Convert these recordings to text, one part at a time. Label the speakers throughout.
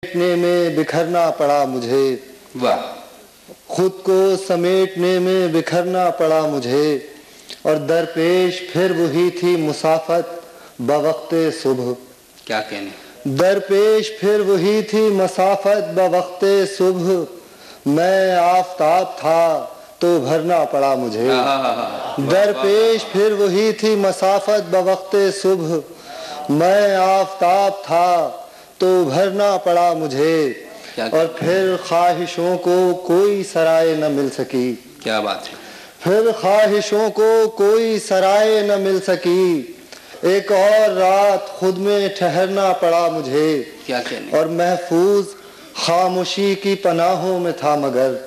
Speaker 1: समेटने में बिखरना पड़ा मुझे,
Speaker 2: वाह,
Speaker 1: खुद को समेटने में बिखरना पड़ा मुझे। और दरपेश फिर वही थी मुसाफत बवक्ते सुबह।
Speaker 2: क्या कहने,
Speaker 1: दरपेश फिर वही थी मसाफत बवक्ते सुबह। मैं आफताब था तो भरना पड़ा मुझे। दरपेश फिर वही थी मसाफत बवक्ते सुबह। मैं आफताब था तो भरना पड़ा मुझे। और फिर ख्वाहिशों को कोई सराय न मिल सकी।
Speaker 2: क्या बात है।
Speaker 1: फिर ख्वाहिशों को कोई सराय न मिल सकी। एक और रात खुद में ठहरना पड़ा मुझे।
Speaker 2: क्या कहने।
Speaker 1: और महफूज खामोशी की पनाहों में था मगर,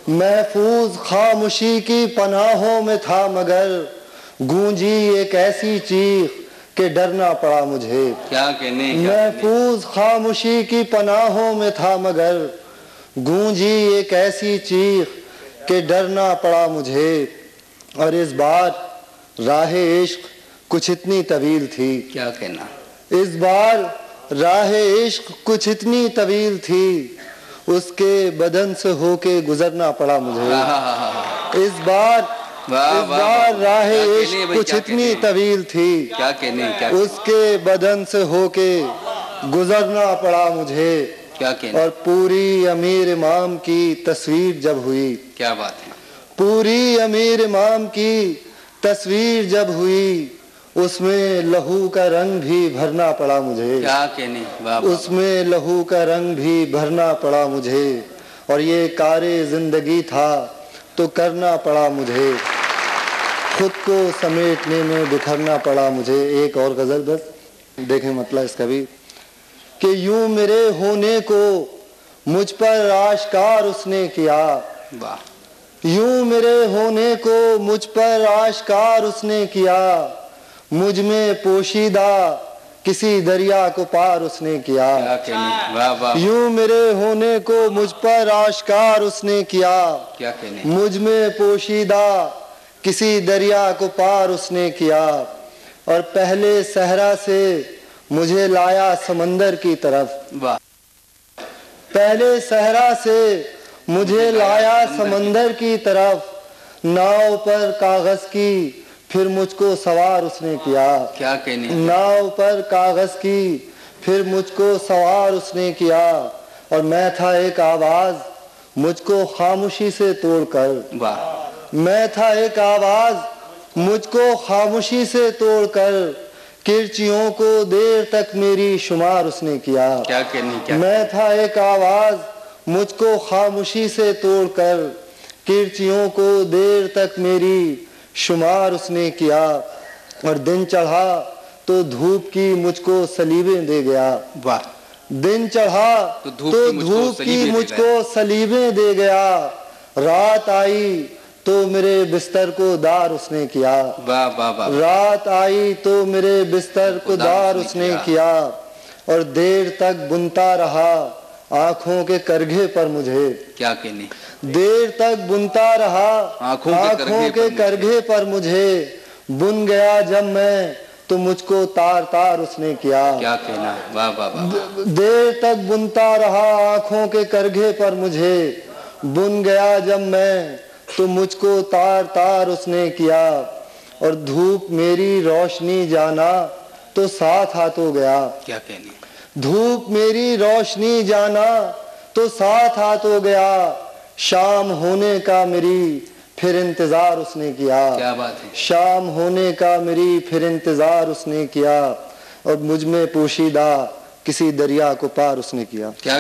Speaker 1: महफूज खामोशी की पनाहों में था मगर, गूंजी एक ऐसी चीख के डरना पड़ा मुझे।
Speaker 2: क्या कहने।
Speaker 1: महफूज खामोशी की पनाहों में था मगर, गूंजी एक ऐसी चीख के डरना पड़ा मुझे। और इस बार राहे इश्क कुछ इतनी तवील थी।
Speaker 2: क्या कहना।
Speaker 1: इस बार राहे इश्क कुछ इतनी तवील थी, उसके बदन से होके गुजरना पड़ा मुझे। इस बार राहे इश्क कुछ इतनी तवील थी।
Speaker 2: क्या कहने।
Speaker 1: उसके बदन से होके गुजरना पड़ा मुझे।
Speaker 2: क्या कहने।
Speaker 1: और पूरी अमीर इमाम की तस्वीर जब हुई।
Speaker 2: क्या बात है।
Speaker 1: पूरी अमीर इमाम की तस्वीर जब हुई, उसमें लहू का रंग भी भरना पड़ा मुझे।
Speaker 2: क्या कहने।
Speaker 1: उसमें लहू का रंग भी भरना पड़ा मुझे। और ये कारे जिंदगी था तो करना पड़ा मुझे, खुद को समेटने में बिखरना पड़ा मुझे। एक और गजल बस देखें मतलब इसका भी, कि यूं मेरे होने को मुझ पर आश्कार उसने किया।
Speaker 2: वाह।
Speaker 1: यूं मेरे होने को मुझ पर आश्कार उसने किया, मुझ में पोशीदा किसी दरिया को पार उसने किया।
Speaker 2: क्या कहने। वाह वाह।
Speaker 1: यूं मेरे होने को मुझ पर आश्कार उसने किया,
Speaker 2: क्या कहने।
Speaker 1: मुझ में पोशीदा किसी दरिया को पार उसने किया। और पहले सहरा से मुझे लाया समंदर की तरफ।
Speaker 2: वाह।
Speaker 1: पहले सहरा से मुझे लाया समंदर की तरफ, नाव पर कागज की फिर मुझको सवार उसने किया।
Speaker 2: क्या कहने।
Speaker 1: नाव पर कागज की फिर मुझको सवार उसने किया। और मैं था एक आवाज मुझको खामोशी से तोड़कर।
Speaker 2: वाह।
Speaker 1: मैं था एक आवाज मुझको खामोशी से तोड़कर, किरचियों को देर तक मेरी शुमार उसने किया।
Speaker 2: क्या कहने।
Speaker 1: मैं था एक आवाज मुझको खामोशी से तोड़कर, किरचियों को देर तक मेरी शुमार उसने किया। और दिन चढ़ा तो धूप की मुझको सलीबें दे गया।
Speaker 2: वाह।
Speaker 1: दिन चढ़ा तो धूप की मुझको सलीबें दे गया। रात आई तो मेरे बिस्तर को दार उसने किया।
Speaker 2: वाह वाह वाह।
Speaker 1: रात आई तो मेरे बिस्तर को दार उसने किया। और देर तक बुनता रहा आंखों के करघे पर मुझे।
Speaker 2: क्या कहने।
Speaker 1: देर तक बुनता रहा आंखों के करघे पर मुझे। बुन गया जब मैं तो मुझको तार तार उसने किया।
Speaker 2: क्या कहना। वाह वाह वाह।
Speaker 1: देर तक बुनता रहा आंखों के करघे पर मुझे। बुन गया जब मैं तो मुझको तार तार उसने किया। और धूप मेरी रोशनी जाना तो साथ हाथों गया।
Speaker 2: क्या कहने।
Speaker 1: धूप मेरी रोशनी जाना तो साथ हाथों गया। शाम होने का मेरी फिर इंतजार उसने किया।
Speaker 2: क्या बात है।
Speaker 1: शाम होने का मेरी फिर इंतजार उसने किया। और मुझ में पोशीदा किसी दरिया को पार उसने किया।
Speaker 2: क्या